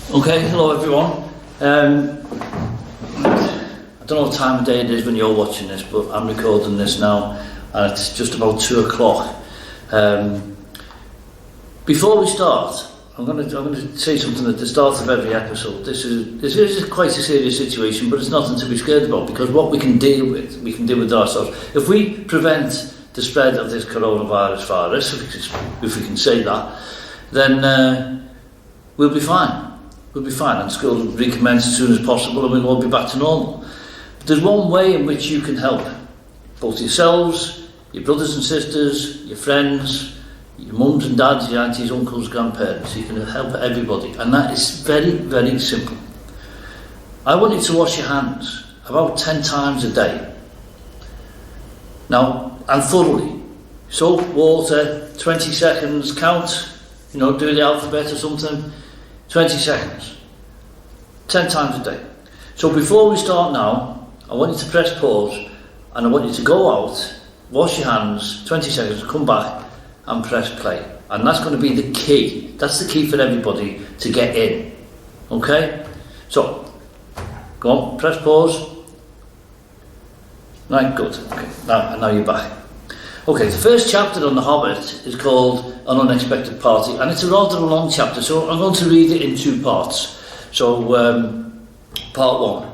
Okay, hello everyone. I don't know what time of day it is when you're watching this, but I'm recording this now and it's just about 2 o'clock. Before we start, I'm going to say something at the start of every episode. This is quite a serious situation, but it's nothing to be scared about, because what we can deal with ourselves. If we prevent the spread of this coronavirus virus, if we can say that, then we'll be fine. We'll be fine, and school will recommence as soon as possible, and we'll all be back to normal. But there's one way in which you can help both yourselves, your brothers and sisters, your friends, your mums and dads, your aunties, uncles, grandparents. You can help everybody, and that is very, very simple. I want you to wash your hands about 10 times a day. Now, and thoroughly. Soap, water, 20 seconds, count, do the alphabet or something. 20 seconds, 10 times a day. So before we start now, I want you to press pause, and I want you to go out, wash your hands, 20 seconds, come back and press play. And that's going to be the key. That's the key for everybody to get in. Okay? So, go on, press pause. Right, good. Okay, now you're back. Okay, the first chapter on the Hobbit is called An Unexpected Party, and it's a rather long chapter, so I'm going to read it in 2 parts. So, part 1,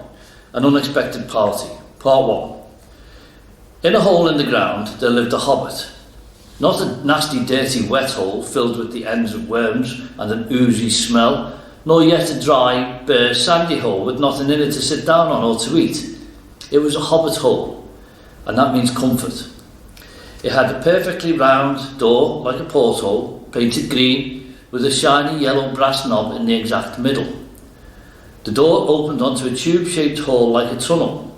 An Unexpected Party. Part 1. In a hole in the ground there lived a hobbit. Not a nasty, dirty, wet hole filled with the ends of worms and an oozy smell, nor yet a dry, bare, sandy hole with nothing in it to sit down on or to eat. It was a hobbit hole, and that means comfort. It had a perfectly round door, like a porthole, painted green, with a shiny yellow brass knob in the exact middle. The door opened onto a tube-shaped hall like a tunnel.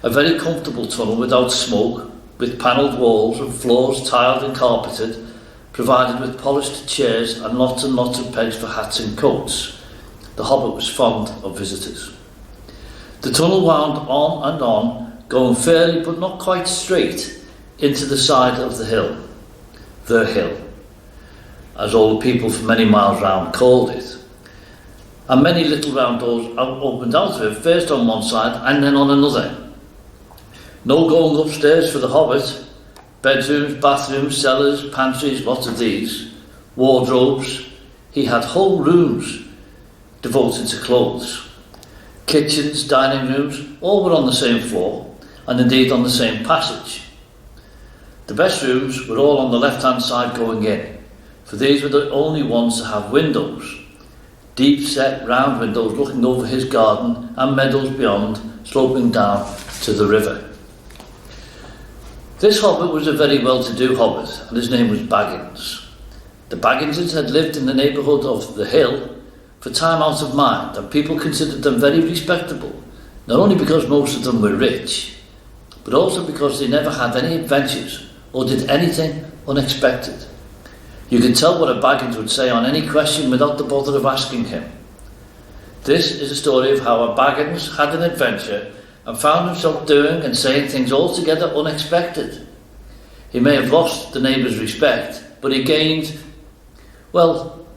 A very comfortable tunnel without smoke, with panelled walls and floors tiled and carpeted, provided with polished chairs and lots of pegs for hats and coats. The hobbit was fond of visitors. The tunnel wound on and on, going fairly but not quite straight, into the side of the hill, as all the people for many miles round called it. And many little round doors opened out of it, first on one side and then on another. No going upstairs for the hobbit. Bedrooms, bathrooms, cellars, pantries, lots of these. Wardrobes. He had whole rooms devoted to clothes. Kitchens, dining rooms, all were on the same floor, and indeed on the same passage. The best rooms were all on the left-hand side going in, for these were the only ones to have windows, deep-set round windows looking over his garden and meadows beyond, sloping down to the river. This hobbit was a very well-to-do hobbit, and his name was Baggins. The Bagginses had lived in the neighbourhood of the hill for time out of mind, and people considered them very respectable, not only because most of them were rich, but also because they never had any adventures or did anything unexpected. You can tell what a Baggins would say on any question without the bother of asking him. This is a story of how a Baggins had an adventure and found himself doing and saying things altogether unexpected. He may have lost the neighbours' respect, but he gained, well,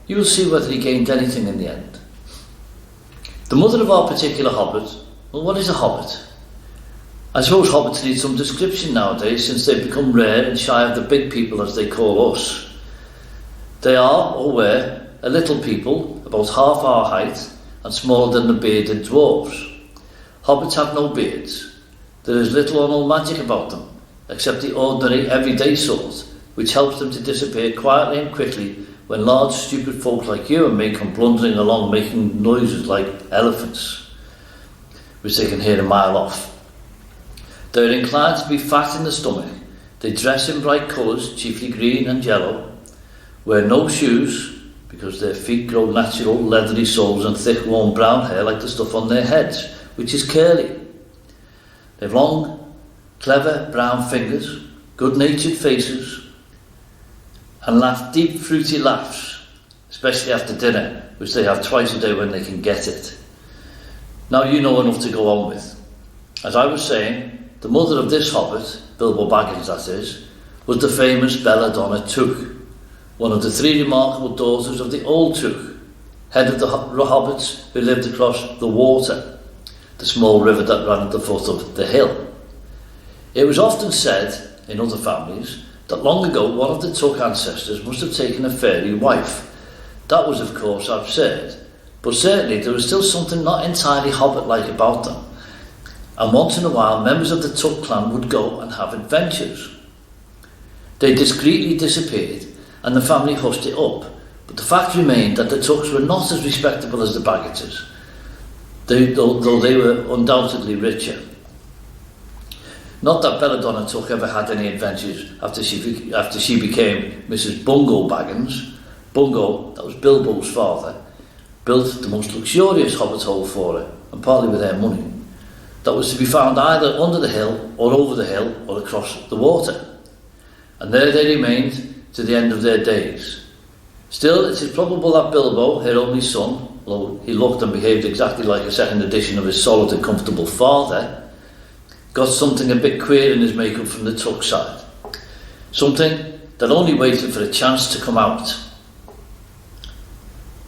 you will see whether he gained anything in the end. The mother of our particular hobbit, well, what is a hobbit? I suppose hobbits need some description nowadays, since they've become rare and shy of the big people, as they call us. They are, or were, a little people, about half our height, and smaller than the bearded dwarves. Hobbits have no beards. There is little or no magic about them, except the ordinary, everyday sort, which helps them to disappear quietly and quickly when large, stupid folk like you and me come blundering along making noises like elephants, which they can hear a mile off. They are inclined to be fat in the stomach. They dress in bright colours, chiefly green and yellow, wear no shoes, because their feet grow natural, leathery soles and thick, warm brown hair like the stuff on their heads, which is curly. They have long, clever brown fingers, good-natured faces, and laugh deep, fruity laughs, especially after dinner, which they have twice a day when they can get it. Now you know enough to go on with. As I was saying, the mother of this hobbit, Bilbo Baggins that is, was the famous Belladonna Took, one of the 3 remarkable daughters of the old Took, head of the hobbits who lived across the water, the small river that ran at the foot of the hill. It was often said, in other families, that long ago one of the Tuck ancestors must have taken a fairy wife. That was, of course, absurd, but certainly there was still something not entirely hobbit-like about them. And once in a while, members of the Tuck clan would go and have adventures. They discreetly disappeared, and the family hushed it up, but the fact remained that the Tucks were not as respectable as the Bagginses, though they were undoubtedly richer. Not that Belladonna Tuck ever had any adventures after she became Mrs. Bungo Baggins. Bungo, that was Bilbo's father, built the most luxurious hobbit hole for her, and partly with their money, that was to be found either under the hill, or over the hill, or across the water. And there they remained to the end of their days. Still, it is probable that Bilbo, her only son, although he looked and behaved exactly like a second edition of his solid and comfortable father, got something a bit queer in his makeup from the Tuck side. Something that only waited for a chance to come out.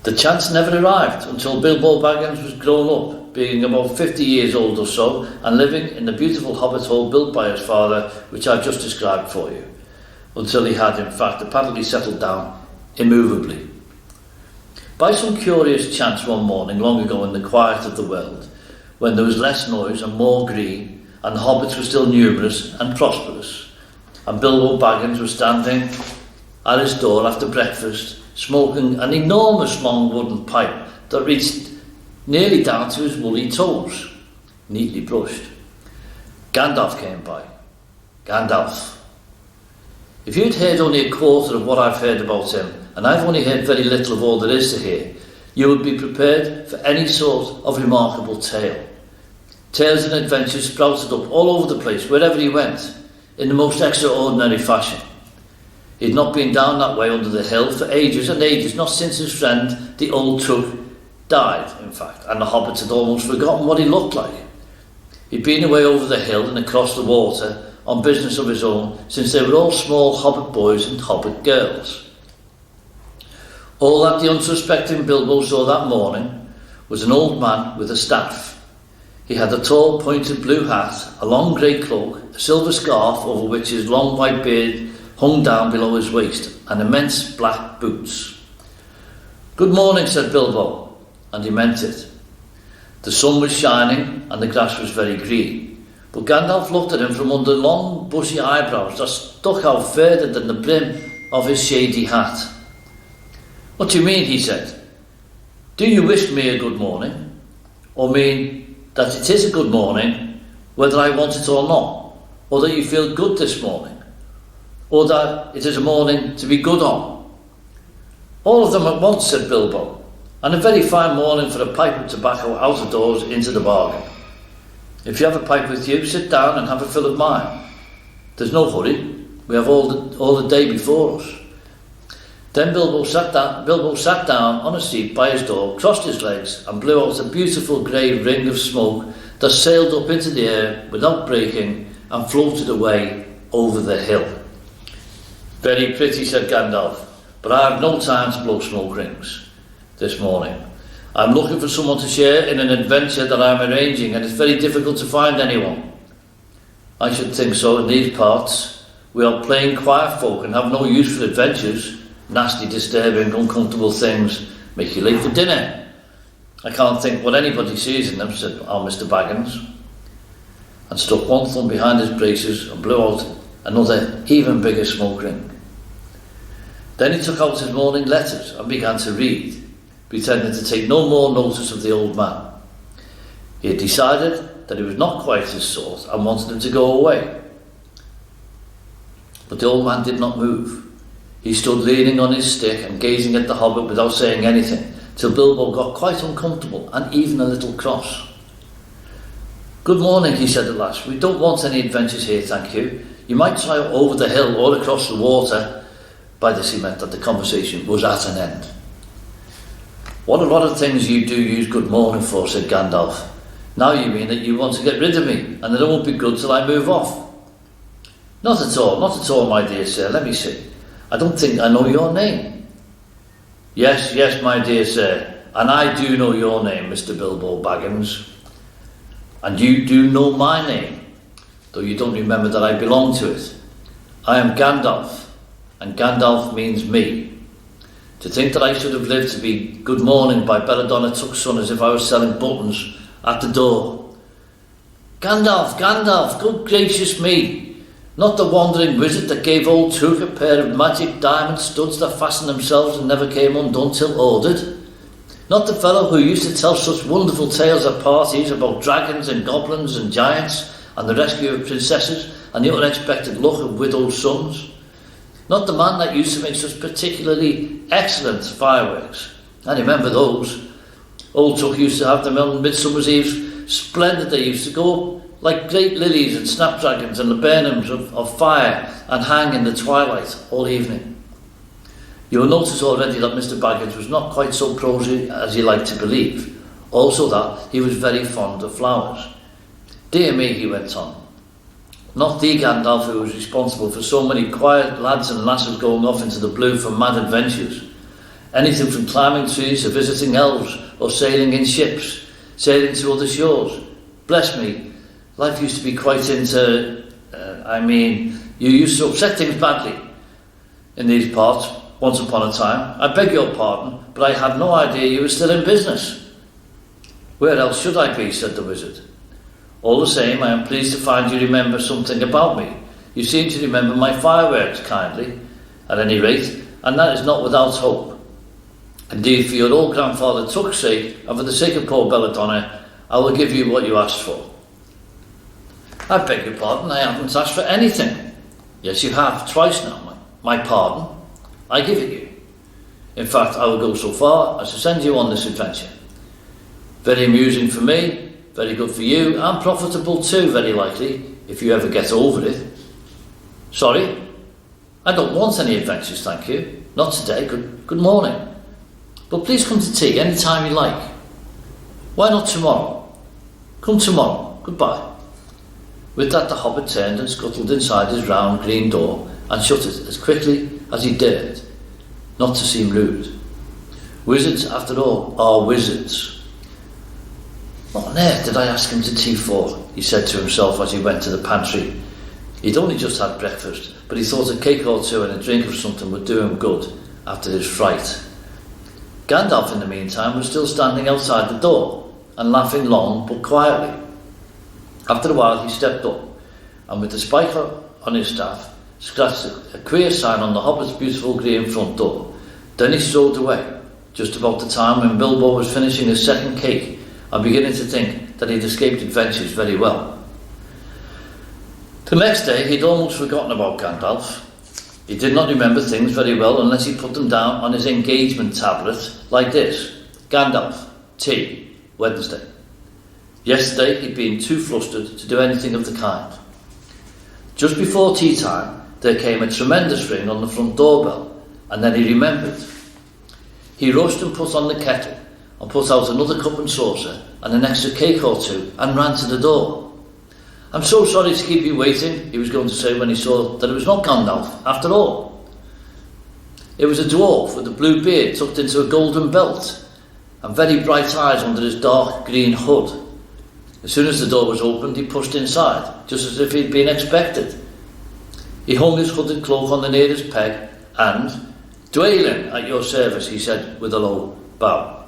The chance never arrived until Bilbo Baggins was grown up, being about 50 years old or so, and living in the beautiful hobbit hole built by his father, which I've just described for you, until he had in fact apparently settled down immovably. By some curious chance one morning long ago in the quiet of the world, when there was less noise and more green, and the hobbits were still numerous and prosperous, and Bilbo Baggins was standing at his door after breakfast, smoking an enormous long wooden pipe that reached nearly down to his woolly toes, neatly brushed. Gandalf came by. Gandalf. If you'd heard only a quarter of what I've heard about him, and I've only heard very little of all there is to hear, you would be prepared for any sort of remarkable tale. Tales and adventures sprouted up all over the place, wherever he went, in the most extraordinary fashion. He'd not been down that way under the hill for ages and ages, not since his friend, the old Tuck, died, in fact, and the hobbits had almost forgotten what he looked like. He'd been away over the hill and across the water on business of his own since they were all small hobbit boys and hobbit girls. All that the unsuspecting Bilbo saw that morning was an old man with a staff. He had a tall pointed blue hat, a long grey cloak, a silver scarf over which his long white beard hung down below his waist, and immense black boots. "Good morning," said Bilbo, and he meant it. The sun was shining and the grass was very green, but Gandalf looked at him from under long bushy eyebrows that stuck out further than the brim of his shady hat. "What do you mean?" he said. "Do you wish me a good morning? Or mean that it is a good morning, whether I want it or not? Or that you feel good this morning? Or that it is a morning to be good on?" "All of them at once," said Bilbo, "and a very fine morning for a pipe of tobacco out of doors into the bargain. If you have a pipe with you, sit down and have a fill of mine. There's no hurry, we have all the day before us." Then Bilbo sat down on a seat by his door, crossed his legs, and blew out a beautiful grey ring of smoke that sailed up into the air without breaking and floated away over the hill. "Very pretty," said Gandalf, "but I have no time to blow smoke rings this morning. I'm looking for someone to share in an adventure that I'm arranging, and it's very difficult to find anyone." "I should think so in these parts. We are plain quiet folk and have no use for adventures. Nasty, disturbing, uncomfortable things make you late for dinner. I can't think what anybody sees in them," said our Mr. Baggins, and stuck one thumb behind his braces and blew out another even bigger smoke ring. Then he took out his morning letters and began to read, pretending to take no more notice of the old man. He had decided that he was not quite his sort and wanted him to go away. But the old man did not move. He stood leaning on his stick and gazing at the hobbit without saying anything, till Bilbo got quite uncomfortable and even a little cross. "Good morning," he said at last. "We don't want any adventures here, thank you. You might try over the hill or across the water." By this he meant that the conversation was at an end. "What a lot of things you do use good morning for," said Gandalf. "Now you mean that you want to get rid of me, and that it won't be good till I move off." Not at all, my dear sir. Let me see. I don't think I know your name." Yes, my dear sir. And I do know your name, Mr. Bilbo Baggins. And you do know my name, though you don't remember that I belong to it. I am Gandalf, and Gandalf means me. To think that I should have lived to be good morning by Belladonna Tuck's son as if I was selling buttons at the door. Gandalf, Gandalf, good gracious me! Not the wandering wizard that gave old Took a pair of magic diamond studs that fastened themselves and never came undone till ordered. Not the fellow who used to tell such wonderful tales at parties about dragons and goblins and giants and the rescue of princesses and the unexpected luck of widowed sons. Not the man that used to make such particularly excellent fireworks. I remember those. Old Tuck used to have them on Midsummer's Eve. Splendid they used to go like great lilies and snapdragons and laburnums of fire and hang in the twilight all evening. You will notice already that Mr. Baggins was not quite so prosy as he liked to believe. Also that he was very fond of flowers. Dear me, he went on. Not the Gandalf who was responsible for so many quiet lads and lasses going off into the blue for mad adventures. Anything from climbing trees to visiting elves or sailing in ships, sailing to other shores. Bless me, life used to be quite you used to upset things badly in these parts. Once upon a time, I beg your pardon, but I had no idea you were still in business. Where else should I be, said the wizard. All the same, I am pleased to find you remember something about me. You seem to remember my fireworks kindly, at any rate, and that is not without hope. Indeed, for your old grandfather Tuck's sake, and for the sake of poor Belladonna, I will give you what you asked for. I beg your pardon, I haven't asked for anything. Yes, you have, twice now. My pardon? I give it you. In fact, I will go so far as to send you on this adventure. Very amusing for me, very good for you, and profitable too, very likely, if you ever get over it. Sorry? I don't want any adventures, thank you. Not today, good morning. But please come to tea any time you like. Why not tomorrow? Come tomorrow. Goodbye. With that, the Hobbit turned and scuttled inside his round green door and shut it as quickly as he dared, not to seem rude. Wizards, after all, are wizards. What on earth did I ask him to tea for? He said to himself as he went to the pantry. He'd only just had breakfast, but he thought a cake or two and a drink of something would do him good after his fright. Gandalf, in the meantime, was still standing outside the door and laughing long but quietly. After a while he stepped up and with the spike on his staff scratched a queer sign on the Hobbit's beautiful green front door. Then he strolled away, just about the time when Bilbo was finishing his second cake and beginning to think that he'd escaped adventures very well. The next day he'd almost forgotten about Gandalf. He did not remember things very well unless he put them down on his engagement tablet like this: Gandalf, tea, Wednesday. Yesterday he'd been too flustered to do anything of the kind. Just before tea time there came a tremendous ring on the front doorbell, and then he remembered. He rushed and put on the kettle and put out another cup and saucer and an extra cake or two and ran to the door. I'm so sorry to keep you waiting, he was going to say when he saw that it was not Gandalf after all. It was a dwarf with a blue beard tucked into a golden belt and very bright eyes under his dark green hood. As soon as the door was opened, he pushed inside, just as if he'd been expected. He hung his hooded cloak on the nearest peg and, "Dwalin, at your service," he said with a low bow.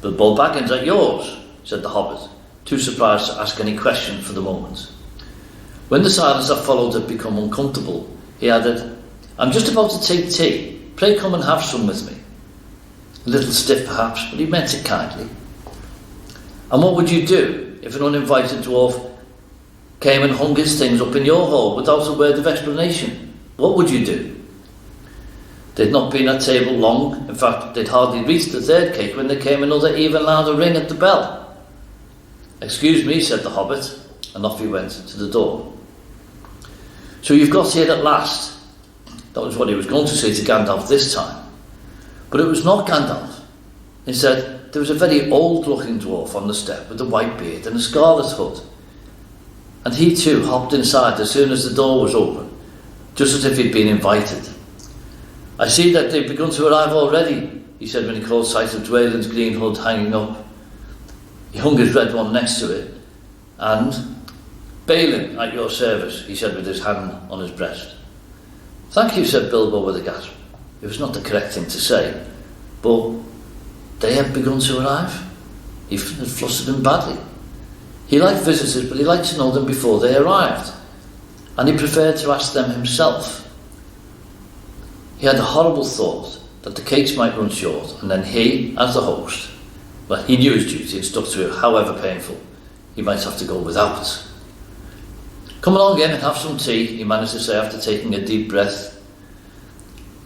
"Bilbo Baggins at yours," said the Hobbit, too surprised to ask any question for the moment. When the silence that followed had become uncomfortable, he added, "I'm just about to take tea. Pray come and have some with me." A little stiff perhaps, but he meant it kindly. "And what would you do if an uninvited dwarf came and hung his things up in your hall without a word of explanation? What would you do?" They'd not been at table long. In fact, they'd hardly reached the third cake when there came another even louder ring at the bell. "Excuse me," said the Hobbit, and off he went to the door. "So you've got here at last." That was what he was going to say to Gandalf this time. But it was not Gandalf. Instead, there was a very old-looking dwarf on the step with a white beard and a scarlet hood. And he too hopped inside as soon as the door was open, just as if he'd been invited. "I see that they've begun to arrive already," he he said when he caught sight of Dwalin's green hood hanging up. He hung his red one next to it, and Balin, at your service, he said with his hand on his breast. Thank you, said Bilbo with a gasp. It was not the correct thing to say, but they had begun to arrive. He had flustered him badly. He liked visitors, but he liked to know them before they arrived, and he preferred to ask them himself. He had a horrible thought that the cakes might run short, and then he, as the host, well, he knew his duty and stuck to it, however painful. He might have to go without. Come along in and have some tea, he managed to say after taking a deep breath.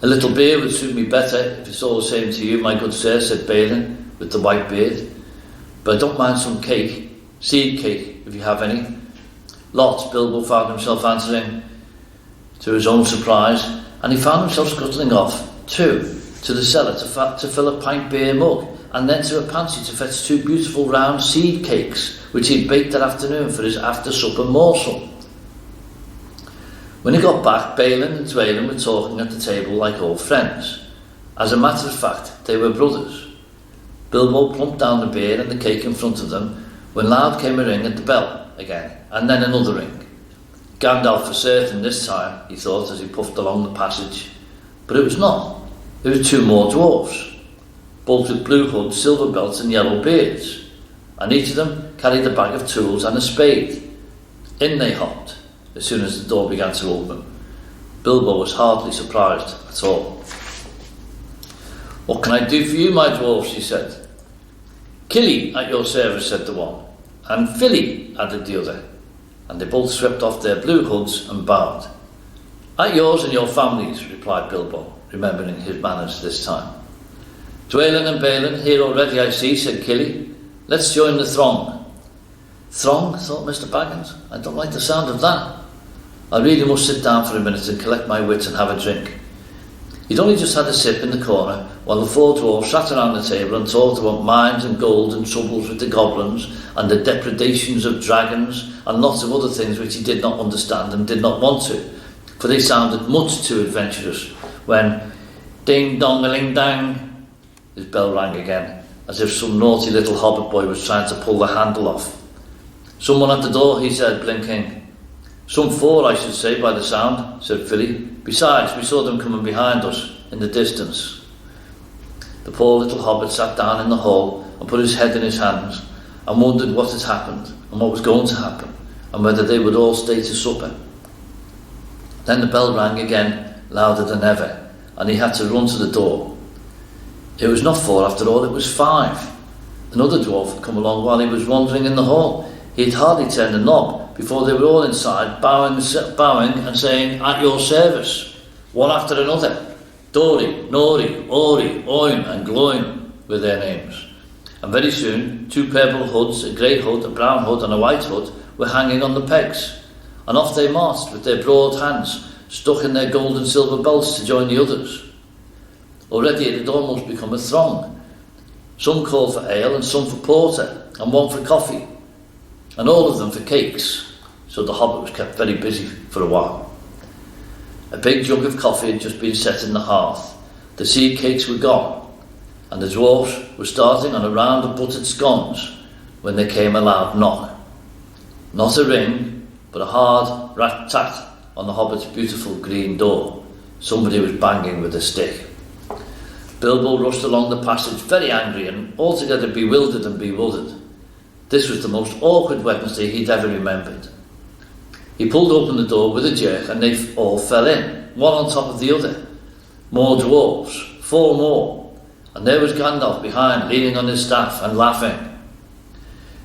A little beer would suit me better, if it's all the same to you, my good sir, said Balin, with the white beard. But I don't mind some cake, seed cake, if you have any. Lots, Bilbo found himself answering, to his own surprise, and he found himself scuttling off, too, to the cellar to fill a pint beer mug, and then to a pantry to fetch 2 beautiful round seed cakes, which he'd baked that afternoon for his after-supper morsel. When he got back, Balin and Dwalin were talking at the table like old friends. As a matter of fact, they were brothers. Bilbo plumped down the beer and the cake in front of them when loud came a ring at the bell again, and then another ring. Gandalf for certain this time, he thought as he puffed along the passage. But it was not. It was 2 more dwarfs, both with blue hoods, silver belts and yellow beards, and each of them carried a bag of tools and a spade. In they hopped as soon as the door began to open. Bilbo was hardly surprised at all. What can I do for you, my dwarfs, he said. Killy, at your service, said the one, and Filly, added the other, and they both swept off their blue hoods and bowed. At yours and your families, replied Bilbo, remembering his manners this time. Dwalin and Balin, here already I see, said Killy. Let's join the throng. Throng, thought Mr. Baggins. I don't like the sound of that. I really must sit down for a minute and collect my wits and have a drink. He'd only just had a sip in the corner while the 4 dwarfs sat around the table and talked about mines and gold and troubles with the goblins and the depredations of dragons and lots of other things which he did not understand and did not want to, for they sounded much too adventurous when ding-dong-a-ling-dang, his bell rang again, as if some naughty little hobbit boy was trying to pull the handle off. Someone at the door, he said, blinking. Some 4, I should say, by the sound, said Filly. Besides, we saw them coming behind us, in the distance. The poor little hobbit sat down in the hall and put his head in his hands and wondered what had happened and what was going to happen and whether they would all stay to supper. Then the bell rang again, louder than ever, and he had to run to the door. It was not 4 after all, it was 5. Another dwarf had come along while he was wandering in the hall. He had hardly turned the knob before they were all inside, bowing and saying, at your service, one after another. Dori, Nori, Ori, Oin and Gloin were their names. And very soon, 2 purple hoods, a grey hood, a brown hood and a white hood were hanging on the pegs, and off they marched with their broad hands stuck in their gold and silver belts to join the others. Already it had almost become a throng. Some called for ale and some for porter, and one for coffee, and all of them for cakes, so the hobbit was kept very busy for a while. A big jug of coffee had just been set in the hearth, the seed cakes were gone, and the dwarfs were starting on a round of buttered scones when there came a loud knock. Not a ring, but a hard rat-tat on the hobbit's beautiful green door. Somebody was banging with a stick. Bilbo rushed along the passage very angry and altogether bewildered and bewildered. This was the most awkward Wednesday he'd ever remembered. He pulled open the door with a jerk and they all fell in, one on top of the other. More dwarves, 4 more, and there was Gandalf behind, leaning on his staff and laughing.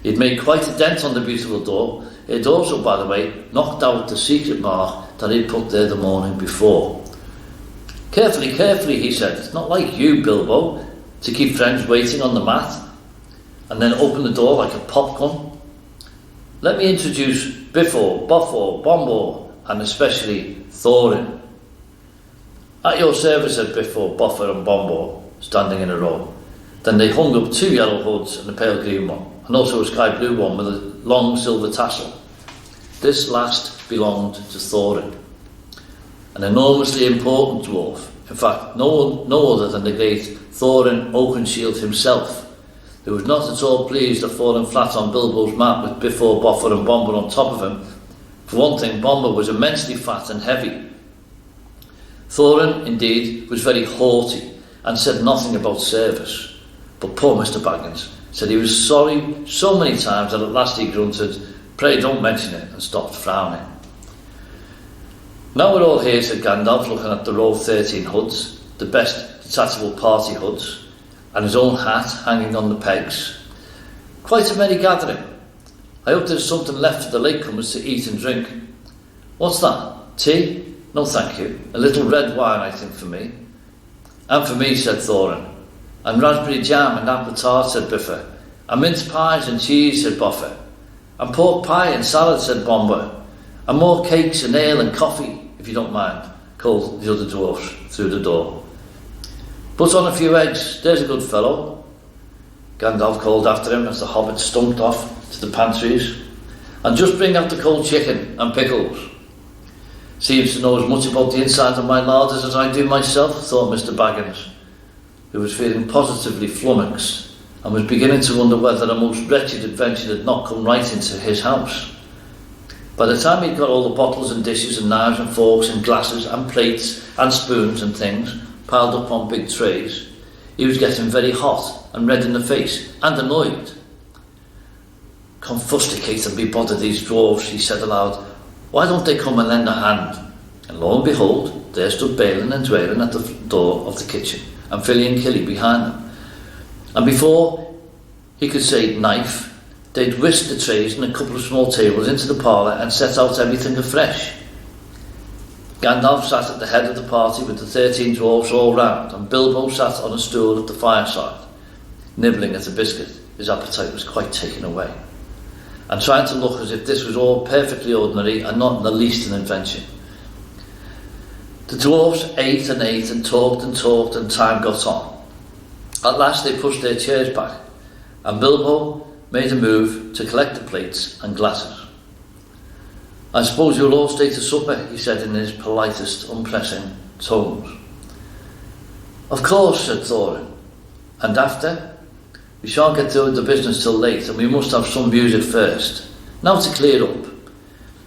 He'd made quite a dent on the beautiful door. It had also, by the way, knocked out the secret mark that he'd put there the morning before. Carefully, carefully, he said. It's not like you, Bilbo, to keep friends waiting on the mat and then open the door like a popgun. Let me introduce Biffo, Buffo, Bombo, and especially Thorin. At your service, said Biffo, Buffer and Bombo, standing in a row. Then they hung up 2 yellow hoods and a pale green one, and also a sky blue one with a long silver tassel. This last belonged to Thorin, an enormously important dwarf In fact, no other than the great Thorin Oakenshield himself, who was not at all pleased at falling flat on Bilbo's map with Bifur, Boffer and Bombur on top of him. For one thing, Bombur was immensely fat and heavy. Thorin, indeed, was very haughty and said nothing about service. But poor Mr. Baggins said he was sorry so many times that at last he grunted, "Pray don't mention it," and stopped frowning. "Now we're all here," said Gandalf, looking at the row of 13 hoods, the best detachable party hoods, and his own hat hanging on the pegs. "Quite a merry gathering. I hope there's something left for the latecomers to eat and drink." "What's that? Tea? No, thank you. A little red wine, I think, for me." "And for me," said Thorin. "And raspberry jam and apple tart," said Bifur. "And mince pies and cheese," said Boffer. "And pork pie and salad," said Bombur. "And more cakes and ale and coffee, if you don't mind," called the other dwarfs through the door. "Put on a few eggs, there's a good fellow," Gandalf called after him as the hobbit stumped off to the pantries. "And just bring out the cold chicken and pickles." "Seems to know as much about the inside of my larders as I do myself," thought Mr. Baggins, who was feeling positively flummoxed and was beginning to wonder whether a most wretched adventure had not come right into his house. By the time he'd got all the bottles and dishes and knives and forks and glasses and plates and spoons and things piled up on big trays, he was getting very hot and red in the face and annoyed. "Confusticate and be bothered, these dwarves," he said aloud. "Why don't they come and lend a hand?" And lo and behold, there stood Balin and Dwalin at the door of the kitchen, and Filly and Killy behind them. And before he could say knife, they'd whisked the trays and a couple of small tables into the parlour and set out everything afresh. Gandalf sat at the head of the party with the 13 dwarfs all round, and Bilbo sat on a stool at the fireside, nibbling at a biscuit. His appetite was quite taken away, and trying to look as if this was all perfectly ordinary and not in the least an invention. The dwarfs ate and talked, and time got on. At last they pushed their chairs back, and Bilbo made a move to collect the plates and glasses. "I suppose you'll all stay to supper," he said in his politest, unpressing tones. "Of course," said Thorin. "And after? We shan't get through with the business till late, and we must have some music first. Now to clear up."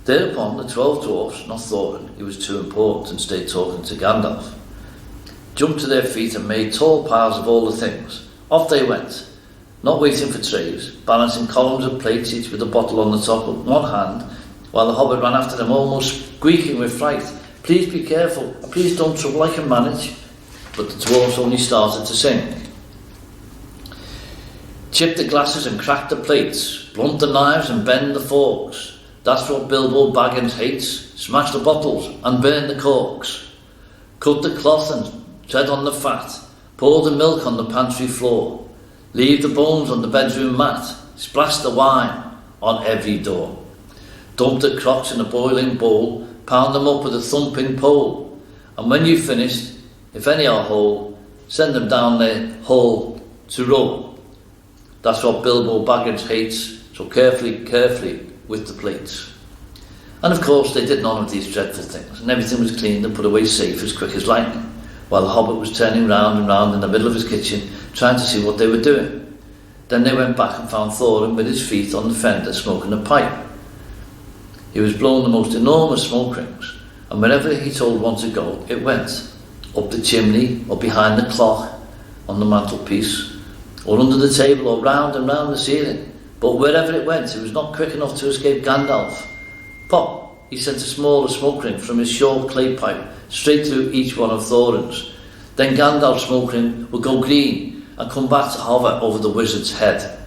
Thereupon the 12 dwarfs, not Thorin, he was too important and stayed talking to Gandalf, jumped to their feet and made tall piles of all the things. Off they went, not waiting for trays, balancing columns of plates, each with a bottle on the top of one hand, while the hobbit ran after them, almost squeaking with fright. "Please be careful, and please don't trouble, I can manage." But the dwarfs only started to sing. "Chip the glasses and crack the plates, blunt the knives and bend the forks. That's what Bilbo Baggins hates. Smash the bottles and burn the corks. Cut the cloth and tread on the fat. Pour the milk on the pantry floor. Leave the bones on the bedroom mat. Splash the wine on every door. Dump the crocks in a boiling bowl. Pound them up with a thumping pole. And when you've finished, if any are whole, send them down their hole to roll. That's what Bilbo Baggins hates, so carefully with the plates." And of course they did none of these dreadful things, and everything was cleaned and put away safe as quick as lightning, while the hobbit was turning round and round in the middle of his kitchen, trying to see what they were doing. Then they went back and found Thorin with his feet on the fender smoking a pipe. He was blowing the most enormous smoke rings, and wherever he told one to go, it went. Up the chimney, or behind the clock on the mantelpiece, or under the table, or round and round the ceiling. But wherever it went, it was not quick enough to escape Gandalf. Pop! He sent a smaller smoke ring from his short clay pipe straight through each one of Thorin's. Then Gandalf's smoke ring would go green and come back to hover over the wizard's head.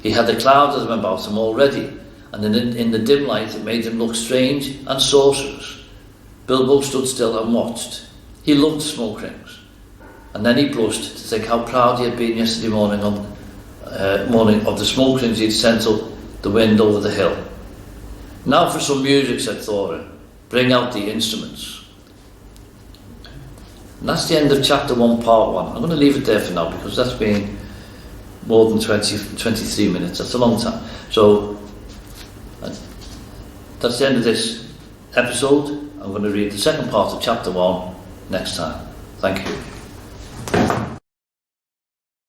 He had a cloud of them about him already, and in the dim light it made him look strange and sorcerous. Bilbo stood still and watched. He loved smoke rings, and then he blushed to think how proud he had been yesterday morning of the smoke rings he'd sent up the wind over the hill. "Now for some music," said Thorin. "Bring out the instruments." And that's the end of chapter 1, part 1. I'm going to leave it there for now because that's been more than 23 minutes. That's a long time. So that's the end of this episode. I'm going to read the second part of chapter 1 next time. Thank you.